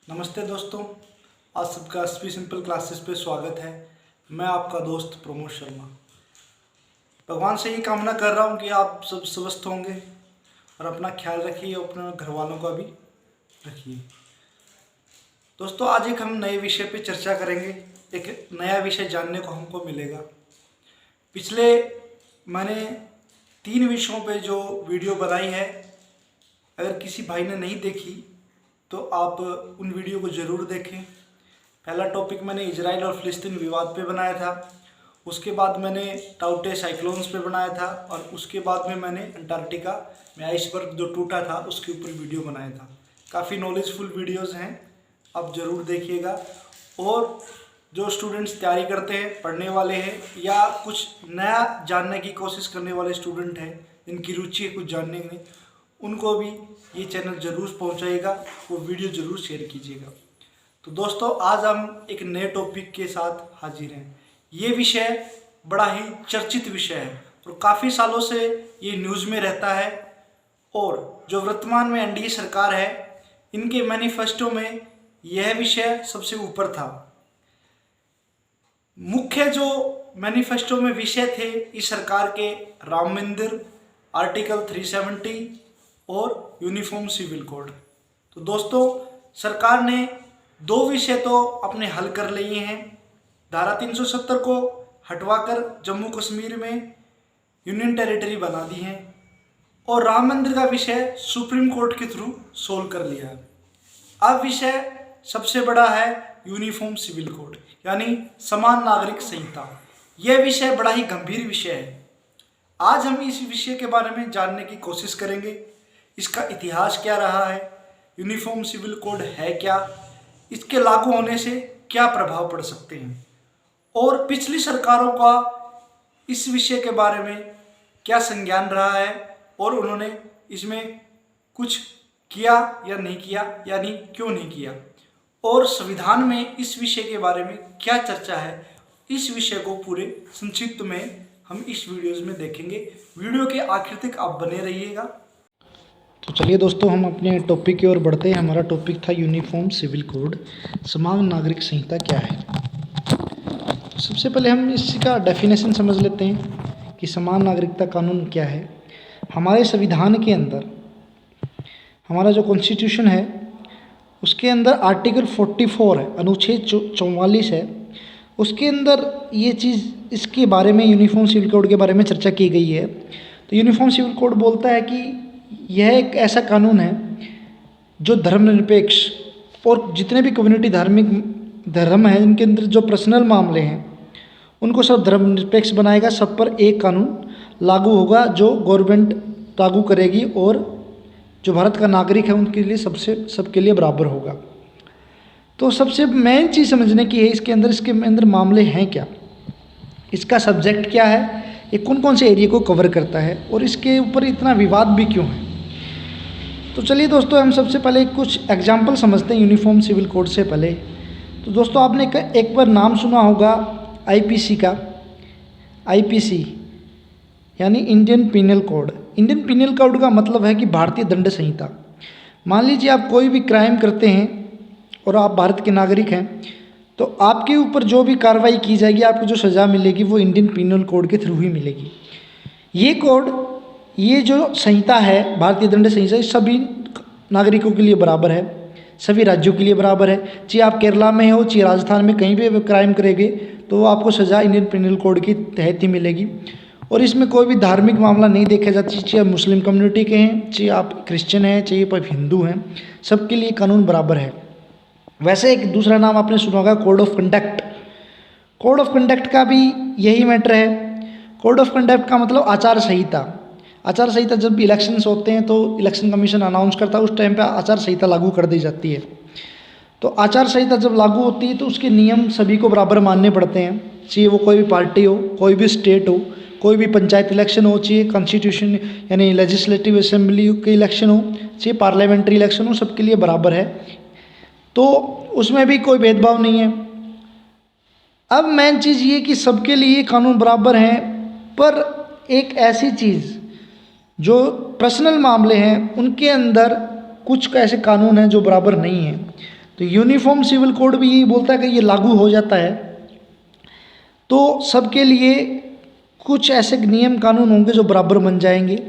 नमस्ते दोस्तों, आज सबका एसपी सिंपल क्लासेस पे स्वागत है। मैं आपका दोस्त प्रमोद शर्मा। भगवान से ये कामना कर रहा हूँ कि आप सब स्वस्थ होंगे और अपना ख्याल रखिए, अपने घर वालों का भी रखिए। दोस्तों, आज एक हम नए विषय पे चर्चा करेंगे। एक नया विषय जानने को हमको मिलेगा। पिछले मैंने 3 विषयों पे जो वीडियो बनाई है, अगर किसी भाई ने नहीं देखी तो आप उन वीडियो को ज़रूर देखें। पहला टॉपिक मैंने इजराइल और फ़िलिस्तीन विवाद पे बनाया था। उसके बाद मैंने टाउटे साइक्लोन्स पे बनाया था और उसके बाद में मैंने अंटार्कटिका में आइसबर्ग जो टूटा था उसके ऊपर वीडियो बनाया था। काफ़ी नॉलेजफुल वीडियोस हैं, आप ज़रूर देखिएगा। और जो स्टूडेंट्स तैयारी करते हैं, पढ़ने वाले हैं या कुछ नया जानने की कोशिश करने वाले स्टूडेंट हैं, जिनकी रुचि है कुछ जानने में, उनको भी ये चैनल ज़रूर पहुंचाइएगा, वो वीडियो ज़रूर शेयर कीजिएगा। तो दोस्तों, आज हम एक नए टॉपिक के साथ हाजिर हैं। ये विषय बड़ा ही चर्चित विषय है और काफ़ी सालों से ये न्यूज़ में रहता है। और जो वर्तमान में एनडीए सरकार है, इनके मैनिफेस्टो में यह विषय सबसे ऊपर था। मुख्य जो मैनिफेस्टो में विषय थे इस सरकार के, राम मंदिर, आर्टिकल 370 और यूनिफॉर्म सिविल कोड। तो दोस्तों, सरकार ने 2 विषय तो अपने हल कर लिए हैं। धारा 370 को हटवाकर जम्मू कश्मीर में यूनियन टेरिटरी बना दी है और राम मंदिर का विषय सुप्रीम कोर्ट के थ्रू सोल्व कर लिया है। अब विषय सबसे बड़ा है यूनिफॉर्म सिविल कोड, यानी समान नागरिक संहिता। यह विषय बड़ा ही गंभीर विषय है। आज हम इस विषय के बारे में जानने की कोशिश करेंगे। इसका इतिहास क्या रहा है, यूनिफॉर्म सिविल कोड है क्या, इसके लागू होने से क्या प्रभाव पड़ सकते हैं और पिछली सरकारों का इस विषय के बारे में क्या संज्ञान रहा है और उन्होंने इसमें कुछ किया या नहीं किया, यानी क्यों नहीं किया, और संविधान में इस विषय के बारे में क्या चर्चा है। इस विषय को पूरे संक्षिप्त में हम इस वीडियोज़ में देखेंगे। वीडियो के आखिर तक आप बने रहिएगा। तो चलिए दोस्तों, हम अपने टॉपिक की ओर बढ़ते हैं। हमारा टॉपिक था यूनिफॉर्म सिविल कोड, समान नागरिक संहिता क्या है। तो सबसे पहले हम इसका डेफिनेशन समझ लेते हैं कि समान नागरिकता कानून क्या है। हमारे संविधान के अंदर, हमारा जो कॉन्स्टिट्यूशन है उसके अंदर आर्टिकल 44 है, अनुच्छेद 44 है। उसके अंदर ये चीज़, इसके बारे में, यूनिफॉर्म सिविल कोड के बारे में चर्चा की गई है। तो यूनिफॉर्म सिविल कोड बोलता है कि यह एक ऐसा कानून है जो धर्मनिरपेक्ष और जितने भी कम्युनिटी धार्मिक धर्म है, इनके अंदर जो पर्सनल मामले हैं उनको सब धर्मनिरपेक्ष बनाएगा। सब पर एक कानून लागू होगा जो गवर्नमेंट लागू करेगी और जो भारत का नागरिक है उनके लिए सबके लिए बराबर होगा। तो सबसे मेन चीज़ समझने की है इसके अंदर मामले हैं क्या, इसका सब्जेक्ट क्या है, ये कौन कौन से एरिया को कवर करता है और इसके ऊपर इतना विवाद भी क्यों है। तो चलिए दोस्तों, हम सबसे पहले कुछ एग्जाम्पल समझते हैं यूनिफॉर्म सिविल कोड से पहले। तो दोस्तों, आपने एक बार नाम सुना होगा आईपीसी का। आईपीसी यानी Indian penal code. Indian penal code का मतलब है कि भारतीय दंड संहिता। मान लीजिए आप कोई भी क्राइम करते हैं और आप भारत के नागरिक हैं, तो आपके ऊपर जो भी कार्रवाई की जाएगी, आपको जो सज़ा मिलेगी वो इंडियन पिनल कोड के थ्रू ही मिलेगी। ये कोड, ये जो संहिता है भारतीय दंड संहिता, सभी नागरिकों के लिए बराबर है, सभी राज्यों के लिए बराबर है। चाहे आप केरला में हो, चाहे राजस्थान में, कहीं भी क्राइम करेंगे तो आपको सज़ा इंडियन पिनल कोड के तहत ही मिलेगी। और इसमें कोई भी धार्मिक मामला नहीं देखा जाता, चाहे आप मुस्लिम कम्युनिटी के हैं, चाहे आप क्रिश्चियन हैं, चाहे आप हिंदू हैं, सबके लिए कानून बराबर है। वैसे एक दूसरा नाम आपने सुना होगा code of conduct. Code of conduct का भी यही मैटर है। कोड ऑफ कंडक्ट का मतलब आचार संहिता। आचार संहिता जब भी इलेक्शंस होते हैं तो इलेक्शन कमीशन अनाउंस करता है, उस टाइम पे आचार संहिता लागू कर दी जाती है। तो आचार संहिता जब लागू होती है तो उसके नियम सभी को बराबर मानने पड़ते हैं, चाहे वो कोई भी पार्टी हो, कोई भी स्टेट हो, कोई भी पंचायत इलेक्शन हो, चाहे कॉन्स्टिट्यूशन यानी लेजिस्लेटिव असेंबली के इलेक्शन हो, चाहे पार्लियामेंट्री इलेक्शन हो, सबके लिए बराबर है। तो उसमें भी कोई भेदभाव नहीं है। अब मेन चीज़ ये कि सबके लिए कानून बराबर हैं, पर एक ऐसी चीज़ जो पर्सनल मामले हैं उनके अंदर कुछ ऐसे कानून हैं जो बराबर नहीं हैं। तो यूनिफॉर्म सिविल कोड भी यही बोलता है कि ये लागू हो जाता है तो सबके लिए कुछ ऐसे नियम कानून होंगे जो बराबर बन जाएंगे।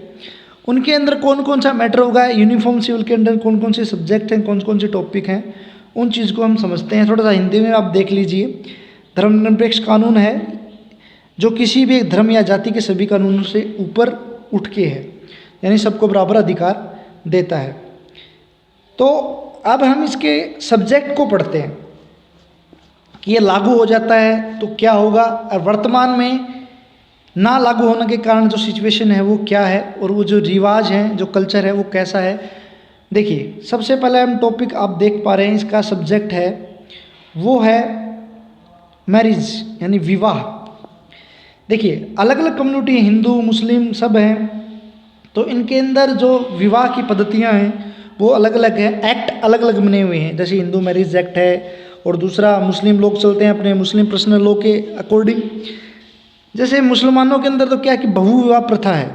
उनके अंदर कौन कौन सा मैटर होगा, यूनिफॉर्म सिविल के अंदर कौन कौन से सब्जेक्ट हैं, कौन कौन से टॉपिक हैं, उन चीज़ को हम समझते हैं। थोड़ा सा हिंदी में आप देख लीजिए। धर्मनिरपेक्ष कानून है जो किसी भी एक धर्म या जाति के सभी कानूनों से ऊपर उठ के है, यानी सबको बराबर अधिकार देता है। तो अब हम इसके सब्जेक्ट को पढ़ते हैं कि ये लागू हो जाता है तो क्या होगा, और वर्तमान में ना लागू होने के कारण जो सिचुएशन है वो क्या है, और वो जो रिवाज हैं, जो कल्चर है वो कैसा है। देखिए, सबसे पहले हम टॉपिक आप देख पा रहे हैं, इसका सब्जेक्ट है वो है मैरिज यानी विवाह। देखिए, अलग अलग कम्युनिटी, हिंदू मुस्लिम सब हैं, तो इनके अंदर जो विवाह की पद्धतियां हैं वो अलग अलग है, एक्ट अलग अलग बने हुए हैं। जैसे हिंदू मैरिज एक्ट है और दूसरा मुस्लिम लोग चलते हैं अपने मुस्लिम पर्सनल लॉ के अकॉर्डिंग। जैसे मुसलमानों के अंदर तो क्या है कि बहु विवाह प्रथा है,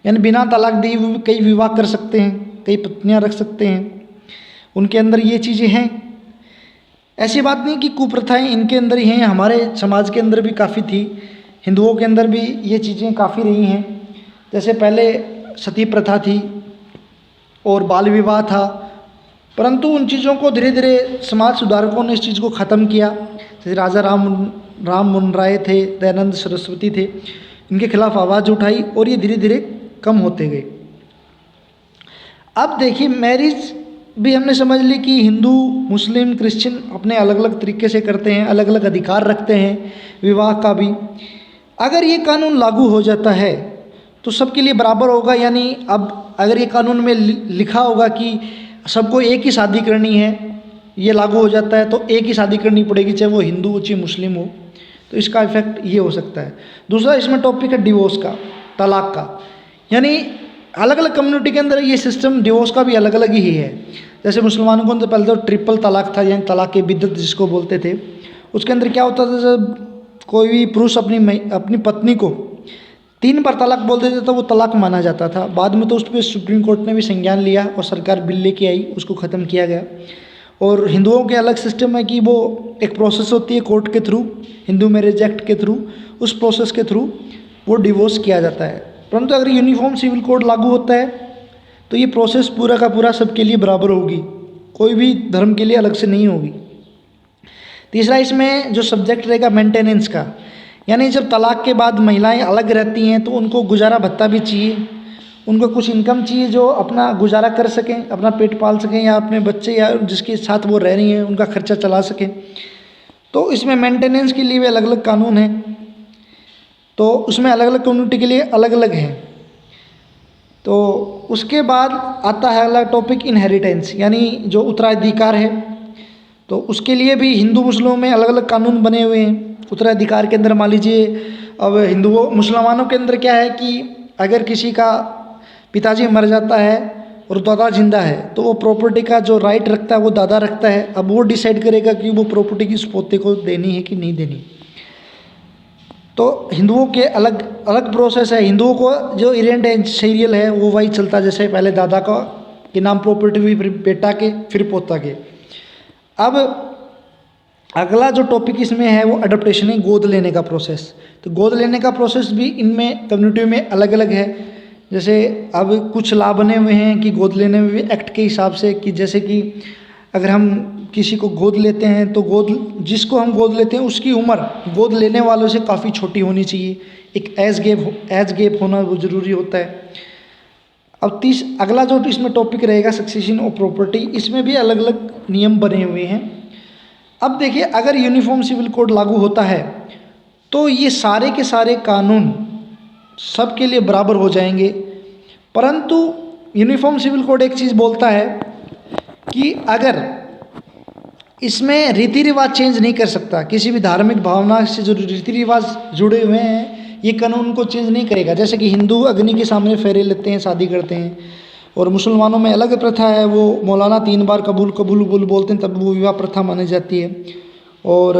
यानी बिना तलाक दिए वो कई विवाह कर सकते हैं, कई पत्नियां रख सकते हैं, उनके अंदर ये चीज़ें हैं। ऐसी बात नहीं कि कुप्रथाएं इनके अंदर ही हैं, हमारे समाज के अंदर भी काफ़ी थी, हिंदुओं के अंदर भी ये चीज़ें काफ़ी रही हैं। जैसे पहले सती प्रथा थी और बाल विवाह था, परंतु उन चीज़ों को धीरे धीरे समाज सुधारकों ने इस चीज़ को ख़त्म किया। जैसे राजा राम मोहन राय थे, दयानंद सरस्वती थे, इनके खिलाफ आवाज़ उठाई और ये धीरे धीरे कम होते गए। अब देखिए, मैरिज भी हमने समझ ली कि हिंदू मुस्लिम क्रिश्चियन अपने अलग अलग तरीके से करते हैं, अलग अलग अधिकार रखते हैं विवाह का भी। अगर ये कानून लागू हो जाता है तो सबके लिए बराबर होगा, यानी अब अगर ये कानून में लिखा होगा कि सबको एक ही शादी करनी है, ये लागू हो जाता है तो एक ही शादी करनी पड़ेगी, चाहे वो हिंदू हो चाहे मुस्लिम हो, तो इसका इफेक्ट ये हो सकता है। दूसरा इसमें टॉपिक है डिवोर्स का, तलाक का, यानी अलग अलग कम्युनिटी के अंदर ये सिस्टम डिवोर्स का भी अलग अलग ही है। जैसे मुसलमानों को अंदर पहले तो ट्रिपल तलाक था, यानी तलाक के बिद्दत जिसको बोलते थे। उसके अंदर क्या होता था, जब कोई भी पुरुष अपनी पत्नी को 3 बार तलाक बोल देता था वो तलाक माना जाता था। बाद में तो उस पर सुप्रीम कोर्ट ने भी संज्ञान लिया और सरकार बिल लेके आई, उसको ख़त्म किया गया। और हिंदुओं के अलग सिस्टम है कि वो एक प्रोसेस होती है कोर्ट के थ्रू, हिंदू मैरिज एक्ट के थ्रू, उस प्रोसेस के थ्रू वो डिवोर्स किया जाता है। परंतु अगर यूनिफॉर्म सिविल कोड लागू होता है तो ये प्रोसेस पूरा का पूरा सबके लिए बराबर होगी, कोई भी धर्म के लिए अलग से नहीं होगी। तीसरा इसमें जो सब्जेक्ट रहेगा मेंटेनेंस का, यानी जब तलाक के बाद महिलाएं अलग रहती हैं तो उनको गुजारा भत्ता भी चाहिए, उनको कुछ इनकम चाहिए जो अपना गुजारा कर सकें, अपना पेट पाल सकें, या अपने बच्चे या जिसके साथ वो रह रही हैं उनका खर्चा चला सकें। तो इसमें मेंटेनेंस के लिए भी अलग अलग कानून हैं, तो उसमें अलग अलग कम्युनिटी के लिए अलग अलग हैं। तो उसके बाद आता है अगला टॉपिक इनहेरिटेंस, यानी जो उत्तराधिकार है, तो उसके लिए भी हिंदू मुस्लिमों में अलग अलग कानून बने हुए हैं। उत्तराधिकार के अंदर मान लीजिए, अब हिंदुओं मुसलमानों के अंदर क्या है कि अगर किसी का पिताजी मर जाता है और दादा जिंदा है तो वो प्रॉपर्टी का जो राइट रखता है वो दादा रखता है। अब वो डिसाइड करेगा कि वो प्रॉपर्टी किस पोते को देनी है कि नहीं देनी। तो हिंदुओं के अलग अलग प्रोसेस है। हिंदुओं को जो इरेंटेंशियल है वो वही चलता, जैसे पहले दादा का के नाम प्रॉपर्टी हुई, फिर बेटा के, फिर पोता के। अब अगला जो टॉपिक इसमें है वो अडॉप्टेशन है, गोद लेने का प्रोसेस। तो गोद लेने का प्रोसेस भी इनमें कम्युनिटी में अलग अलग है। जैसे अब कुछ लाभ बने हुए हैं कि गोद लेने में भी एक्ट के हिसाब से, कि जैसे कि अगर हम किसी को गोद लेते हैं तो जिसको हम गोद लेते हैं उसकी उम्र गोद लेने वालों से काफ़ी छोटी होनी चाहिए, एक एज गैप होना वो ज़रूरी होता है। अब अगला जो इसमें टॉपिक रहेगा सक्सेशन ऑफ प्रॉपर्टी, इसमें भी अलग अलग नियम बने हुए हैं। अब देखिए, अगर यूनिफॉर्म सिविल कोड लागू होता है तो ये सारे के सारे कानून सबके लिए बराबर हो जाएंगे। परंतु यूनिफॉर्म सिविल कोड एक चीज़ बोलता है कि अगर इसमें रीति रिवाज चेंज नहीं कर सकता, किसी भी धार्मिक भावना से जो रीति रिवाज जुड़े हुए हैं ये कानून को चेंज नहीं करेगा। जैसे कि हिंदू अग्नि के सामने फेरे लेते हैं, शादी करते हैं, और मुसलमानों में अलग प्रथा है, वो मौलाना 3 बार कबूल बोलते हैं तब वो विवाह प्रथा मानी जाती है। और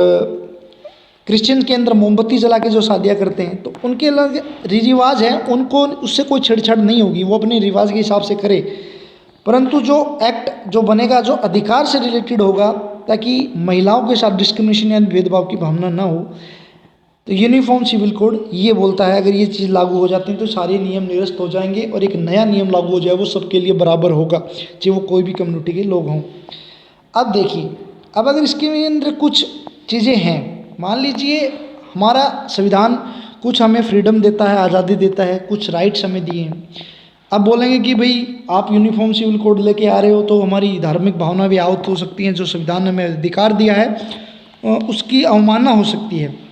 क्रिश्चियन के अंदर मोमबत्ती जला के जो शादियाँ करते हैं तो उनके अलग रिवाज हैं, उनको उससे कोई छेड़छाड़ नहीं होगी, वो अपने रिवाज के हिसाब से करे। परंतु जो एक्ट जो बनेगा जो अधिकार से रिलेटेड होगा, ताकि महिलाओं के साथ डिस्क्रिमिनेशन या भेदभाव की भावना ना हो, तो यूनिफॉर्म सिविल कोड ये बोलता है अगर ये चीज़ लागू हो जाती है तो सारे नियम निरस्त हो जाएंगे और एक नया नियम लागू हो जाए, वो सबके लिए बराबर होगा, चाहे वो कोई भी कम्युनिटी के लोग हों। अब देखिए, अब अगर इसके अंदर कुछ चीज़ें हैं, मान लीजिए हमारा संविधान कुछ हमें फ्रीडम देता है, आज़ादी देता है, कुछ राइट्स हमें दिए हैं। अब बोलेंगे कि भाई आप यूनिफॉर्म सिविल कोड लेके आ रहे हो तो हमारी धार्मिक भावना भी आहत हो सकती है, जो संविधान ने हमें अधिकार दिया है उसकी अवमानना हो सकती है।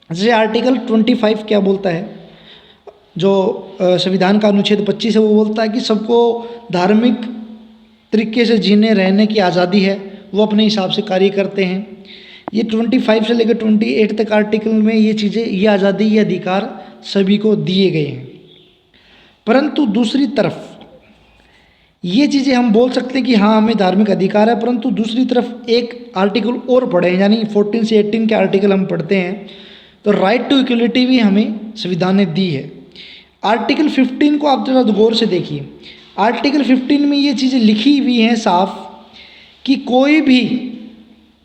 जैसे आर्टिकल 25 क्या बोलता है, जो संविधान का अनुच्छेद 25 है, वो बोलता है कि सबको धार्मिक तरीके से जीने रहने की आज़ादी है, वो अपने हिसाब से कार्य करते हैं। ये 25 से लेकर 28 तक आर्टिकल में ये चीज़ें, ये आज़ादी, ये अधिकार सभी को दिए गए हैं। परंतु दूसरी तरफ ये चीज़ें हम बोल सकते हैं कि हाँ हमें धार्मिक अधिकार है, परंतु दूसरी तरफ एक आर्टिकल और पढ़े हैं, यानी 14 से 18 के आर्टिकल हम पढ़ते हैं, तो राइट टू इक्वलिटी भी हमें संविधान ने दी है। आर्टिकल 15 को आप जरा गौर से देखिए। आर्टिकल 15 में ये चीज़ें लिखी हुई हैं साफ कि कोई भी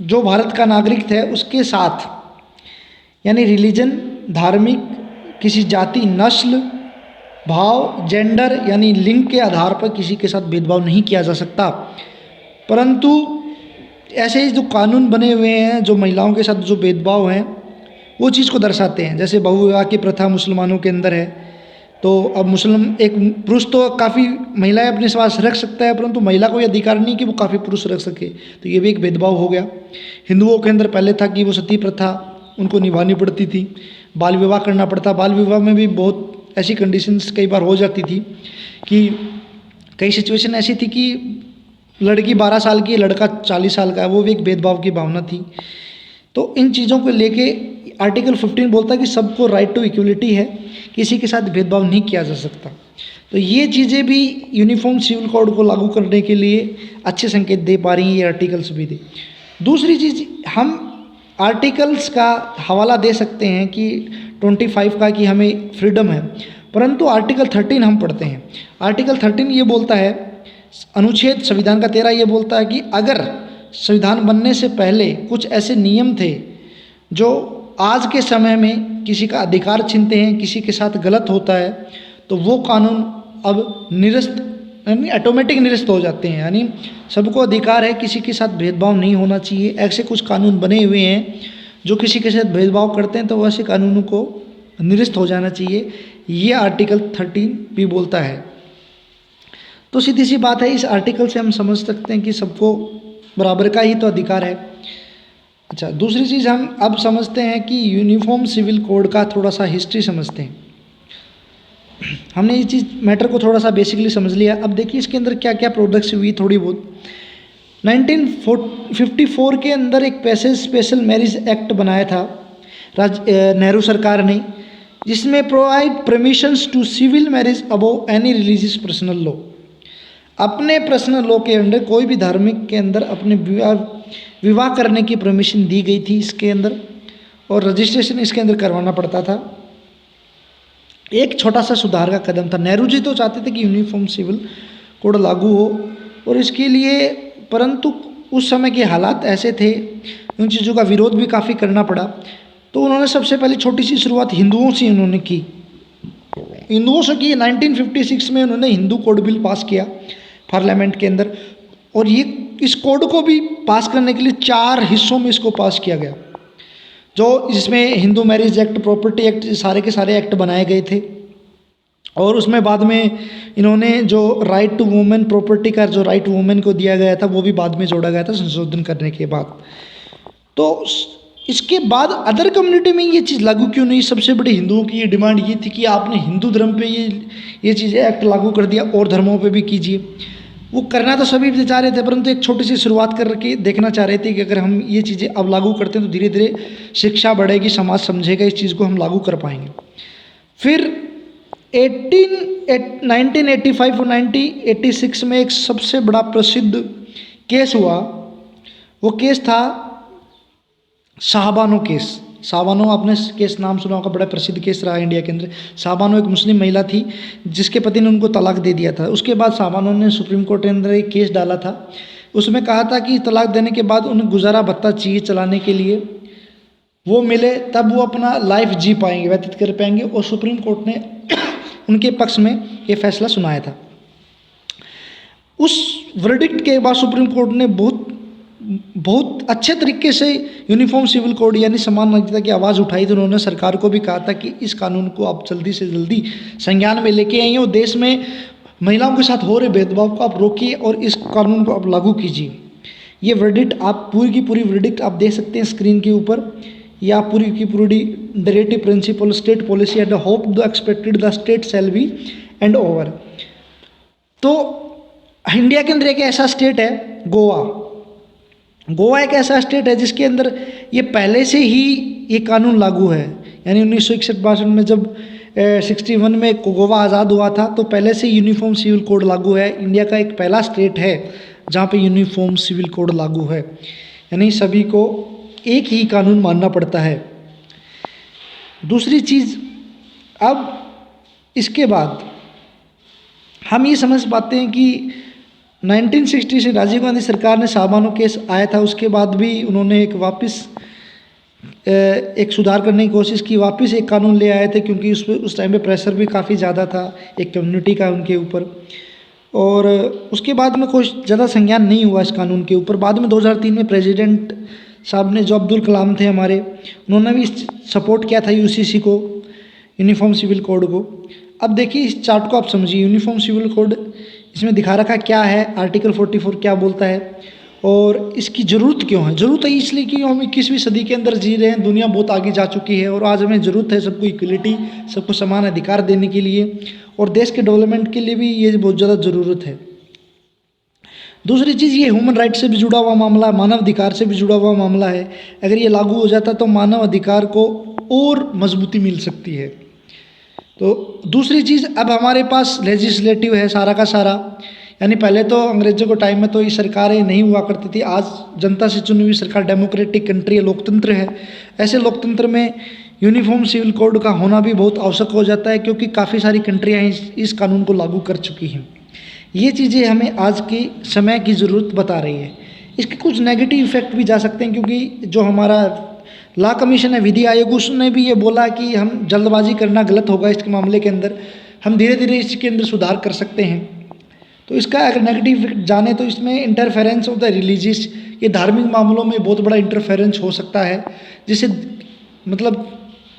जो भारत का नागरिक है उसके साथ, यानी रिलीजन, धार्मिक, किसी जाति, नस्ल, भाव, जेंडर यानी लिंग के आधार पर किसी के साथ भेदभाव नहीं किया जा सकता। परंतु ऐसे ही जो कानून बने हुए हैं जो महिलाओं के साथ जो भेदभाव हैं वो चीज़ को दर्शाते हैं। जैसे बहुविवाह की प्रथा मुसलमानों के अंदर है, तो अब मुस्लिम एक पुरुष तो काफ़ी महिलाएं अपने पास रख सकता है, परंतु महिला को ये अधिकार नहीं कि वो काफ़ी पुरुष रख सके, तो ये भी एक भेदभाव हो गया। हिंदुओं के अंदर पहले था कि वो सती प्रथा उनको निभानी पड़ती थी, बाल विवाह करना पड़ता। बाल विवाह में भी बहुत ऐसी कंडीशंस कई बार हो जाती थी कि कई सिचुएशन ऐसी थी कि लड़की 12 साल की, लड़का 40 साल का है, वो भी एक भेदभाव की भावना थी। तो इन चीज़ों को लेके आर्टिकल 15 बोलता है कि सबको राइट टू इक्वलिटी है, किसी के साथ भेदभाव नहीं किया जा सकता। तो ये चीज़ें भी यूनिफॉर्म सिविल कोड को लागू करने के लिए अच्छे संकेत दे पा रही हैं ये आर्टिकल्स भी दे। दूसरी चीज़, हम आर्टिकल्स का हवाला दे सकते हैं कि 25 का कि हमें फ्रीडम है, परंतु आर्टिकल 13 हम पढ़ते हैं। आर्टिकल 13 ये बोलता है, अनुच्छेद संविधान का 13 ये बोलता है कि अगर संविधान बनने से पहले कुछ ऐसे नियम थे जो आज के समय में किसी का अधिकार छीनते हैं, किसी के साथ गलत होता है, तो वो कानून अब निरस्त, यानी ऑटोमेटिक निरस्त हो जाते हैं। यानी सबको अधिकार है, किसी के साथ भेदभाव नहीं होना चाहिए। ऐसे कुछ कानून बने हुए हैं जो किसी के साथ भेदभाव करते हैं, तो वैसे कानूनों को निरस्त हो जाना चाहिए, ये आर्टिकल 13 भी बोलता है। तो सीधी सी बात है, इस आर्टिकल से हम समझ सकते हैं कि सबको बराबर का ही तो अधिकार है। अच्छा, दूसरी चीज़ हम अब समझते हैं कि यूनिफॉर्म सिविल कोड का थोड़ा सा हिस्ट्री समझते हैं। हमने इस चीज़ मैटर को थोड़ा सा बेसिकली समझ लिया। अब देखिए इसके अंदर क्या क्या प्रोडक्ट्स हुई थोड़ी बहुत। 1954 के अंदर एक पैसेज स्पेशल मैरिज एक्ट बनाया था नेहरू सरकार ने, जिसमें provide permissions to civil marriage above any religious personal law. अपने पर्सनल लॉ के अंदर कोई भी धार्मिक के अंदर अपने विवाह करने की परमिशन दी गई थी इसके अंदर, और रजिस्ट्रेशन इसके अंदर करवाना पड़ता था। एक छोटा सा सुधार का कदम था। नेहरू जी तो चाहते थे कि यूनिफॉर्म सिविल कोड लागू हो, और इसके लिए, परंतु उस समय के हालात ऐसे थे, उन चीज़ों का विरोध भी काफ़ी करना पड़ा। तो उन्होंने सबसे पहले छोटी सी शुरुआत हिंदुओं से उन्होंने की, हिंदुओं से की। 1956 में उन्होंने हिंदू कोड बिल पास किया पार्लियामेंट के अंदर, और ये इस कोड को भी पास करने के लिए 4 हिस्सों में इसको पास किया गया, जो जिसमें Hindu marriage act, property act, सारे के सारे एक्ट बनाए गए थे। और उसमें बाद में इन्होंने जो राइट टू वुमेन प्रॉपर्टी का जो राइट वुमेन को दिया गया था, वो भी बाद में जोड़ा गया था संशोधन करने के बाद। तो इसके बाद अदर कम्युनिटी में ये चीज़ लागू क्यों नहीं? सबसे बड़ी हिंदुओं की ये डिमांड ये थी कि आपने हिंदू धर्म पे ये चीज़ें एक्ट लागू कर दिया, और धर्मों पे भी कीजिए। वो करना तो सभी भी चाह रहे थे, परंतु एक छोटी सी शुरुआत करके देखना चाह रहे थे कि अगर हम ये चीज़ें अब लागू करते हैं तो धीरे धीरे शिक्षा बढ़ेगी, समाज समझेगा, इस चीज़ को हम लागू कर पाएंगे। फिर 1985 और 1986 में एक सबसे बड़ा प्रसिद्ध केस हुआ, वो केस था शाहबानो केस। शाबानो, आपने केस नाम सुना होगा, बड़ा प्रसिद्ध केस रहा इंडिया के अंदर। शाबानो एक मुस्लिम महिला थी जिसके पति ने उनको तलाक दे दिया था। उसके बाद शाबानो ने सुप्रीम कोर्ट के अंदर एक केस डाला था, उसमें कहा था कि तलाक देने के बाद उन्हें गुजारा भत्ता चाहिए चलाने के लिए, वो मिले तब वो अपना लाइफ जी पाएंगे, व्यतीत कर पाएंगे। और सुप्रीम कोर्ट ने उनके पक्ष में ये फैसला सुनाया था। उस वर्डिक्ट के बाद सुप्रीम कोर्ट ने बहुत अच्छे तरीके से यूनिफॉर्म सिविल कोड यानी समान नागरिकता की आवाज़ उठाई थी। उन्होंने सरकार को भी कहा था कि इस कानून को आप जल्दी से जल्दी संज्ञान में लेके आइए और देश में महिलाओं के साथ हो रहे भेदभाव को आप रोकिए और इस कानून को आप लागू कीजिए। ये वर्डिक्ट आप पूरी की पूरी वर्डिक्ट आप देख सकते हैं स्क्रीन के ऊपर। या पूरी की पूरी directive principle state policy at the hope the expected the state shall be and over. तो इंडिया के अंदर एक ऐसा स्टेट है गोवा। गोवा एक ऐसा स्टेट है जिसके अंदर ये पहले से ही ये कानून लागू है। यानी 1961-62 में जब 61 में गोवा आज़ाद हुआ था तो पहले से यूनिफॉर्म सिविल कोड लागू है। इंडिया का एक पहला स्टेट है जहाँ पे यूनिफॉर्म सिविल कोड लागू है, यानी सभी को एक ही कानून मानना पड़ता है। दूसरी चीज़, अब इसके बाद हम ये समझ पाते हैं कि 1960 से राजीव गांधी सरकार ने शाबानो केस आया था, उसके बाद भी उन्होंने एक सुधार करने की कोशिश की, वापस एक कानून ले आए थे क्योंकि उस टाइम पे प्रेशर भी काफ़ी ज़्यादा था एक कम्युनिटी का उनके ऊपर। और उसके बाद में कुछ ज़्यादा संज्ञान नहीं हुआ इस कानून के ऊपर। बाद में 2003 में प्रेसिडेंट साहब ने, जो अब्दुल कलाम थे हमारे, उन्होंने भी सपोर्ट किया था यूसीसी को, यूनिफॉर्म सिविल कोड को। अब देखिए इस चार्ट को आप समझिए, यूनिफॉर्म सिविल कोड इसमें दिखा रखा क्या है, आर्टिकल 44 क्या बोलता है और इसकी ज़रूरत क्यों है। ज़रूरत है इसलिए कि हम 21वीं सदी के अंदर जी रहे हैं, दुनिया बहुत आगे जा चुकी है और आज हमें ज़रूरत है सबको इक्वलिटी, सबको समान अधिकार देने के लिए और देश के डेवलपमेंट के लिए भी ये बहुत ज़्यादा ज़रूरत है। दूसरी चीज़, ये ह्यूमन राइट से भी जुड़ा हुआ मामला है, मानव अधिकार से भी जुड़ा हुआ मामला है। अगर ये लागू हो जाता तो मानव अधिकार को और मजबूती मिल सकती है। तो दूसरी चीज़, अब हमारे पास लेजिस्लेटिव है सारा का सारा, यानी पहले तो अंग्रेजों के टाइम में तो ये सरकारें नहीं हुआ करती थी, आज जनता से चुनी हुई सरकार, डेमोक्रेटिक कंट्री है, लोकतंत्र है। ऐसे लोकतंत्र में यूनिफॉर्म सिविल कोड का होना भी बहुत आवश्यक हो जाता है क्योंकि काफ़ी सारी कंट्रियाँ इस कानून को लागू कर चुकी हैं। ये चीज़ें हमें आज के समय की ज़रूरत बता रही है। इसके कुछ नेगेटिव इफेक्ट भी जा सकते हैं क्योंकि जो हमारा लॉ कमीशन है, विधि आयोग, उसने भी ये बोला कि हम जल्दबाजी करना गलत होगा इसके मामले के अंदर, हम धीरे धीरे इसके अंदर सुधार कर सकते हैं। तो इसका अगर नेगेटिव इफेक्ट जाने तो इसमें इंटरफेरेंस ऑफ द रिलीजियस, ये धार्मिक मामलों में बहुत बड़ा इंटरफेरेंस हो सकता है, जिससे मतलब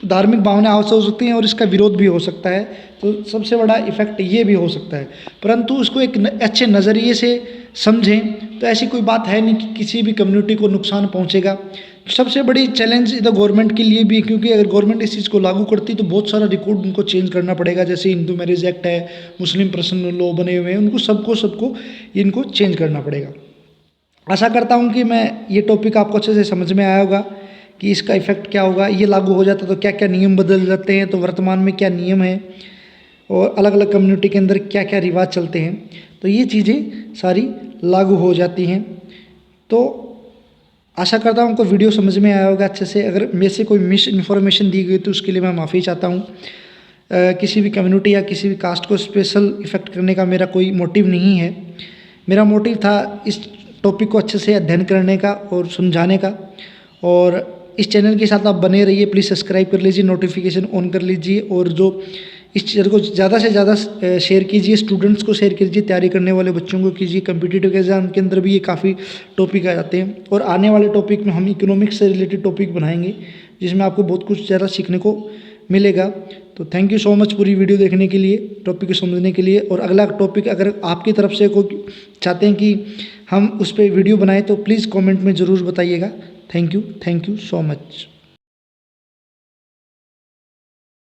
धार्मिक भावनाएं आवश्यक हो सकती हैं और इसका विरोध भी हो सकता है। तो सबसे बड़ा इफेक्ट ये भी हो सकता है, परंतु उसको एक अच्छे नज़रिए से समझें तो ऐसी कोई बात है नहीं कि किसी भी कम्युनिटी को नुकसान पहुंचेगा। सबसे बड़ी चैलेंज इधर गवर्नमेंट के लिए भी, क्योंकि अगर गवर्नमेंट इस चीज़ को लागू करती तो बहुत सारा रिकॉर्ड उनको चेंज करना पड़ेगा, जैसे हिंदू मैरिज एक्ट है, मुस्लिम पर्सनल लॉ बने हुए हैं, उनको सबको इनको चेंज करना पड़ेगा। आशा करता हूँ कि मैं ये टॉपिक आपको अच्छे से समझ में आया होगा कि इसका इफेक्ट क्या होगा, ये लागू हो जाता तो क्या क्या नियम बदल जाते हैं, तो वर्तमान में क्या नियम है और अलग अलग कम्युनिटी के अंदर क्या क्या रिवाज चलते हैं, तो ये चीज़ें सारी लागू हो जाती हैं। तो आशा करता हूँ आपको वीडियो समझ में आया होगा अच्छे से। अगर मेरे से कोई मिस इन्फॉर्मेशन दी गई तो उसके लिए मैं माफ़ी चाहता हूँ। किसी भी कम्युनिटी या किसी भी कास्ट को स्पेशल इफेक्ट करने का मेरा कोई मोटिव नहीं है। मेरा मोटिव था इस टॉपिक को अच्छे से अध्ययन करने का और समझाने का। और इस चैनल के साथ आप बने रहिए, प्लीज़ सब्सक्राइब कर लीजिए, नोटिफिकेशन ऑन कर लीजिए और जो इस चीज़ को ज़्यादा से ज़्यादा शेयर कीजिए, स्टूडेंट्स को शेयर कीजिए, तैयारी करने वाले बच्चों को कीजिए। कम्पिटिटिव एग्जाम के अंदर भी ये काफ़ी टॉपिक आ जाते हैं और आने वाले टॉपिक में हम इकोनॉमिक्स से रिलेटेड टॉपिक बनाएंगे जिसमें आपको बहुत कुछ ज़्यादा सीखने को मिलेगा। तो थैंक यू सो मच पूरी वीडियो देखने के लिए, टॉपिक को समझने के लिए। और अगला टॉपिक अगर आपकी तरफ से कोई चाहते हैं कि हम उस पर वीडियो बनाएं तो प्लीज़ कमेंट में ज़रूर बताइएगा। Thank you so much.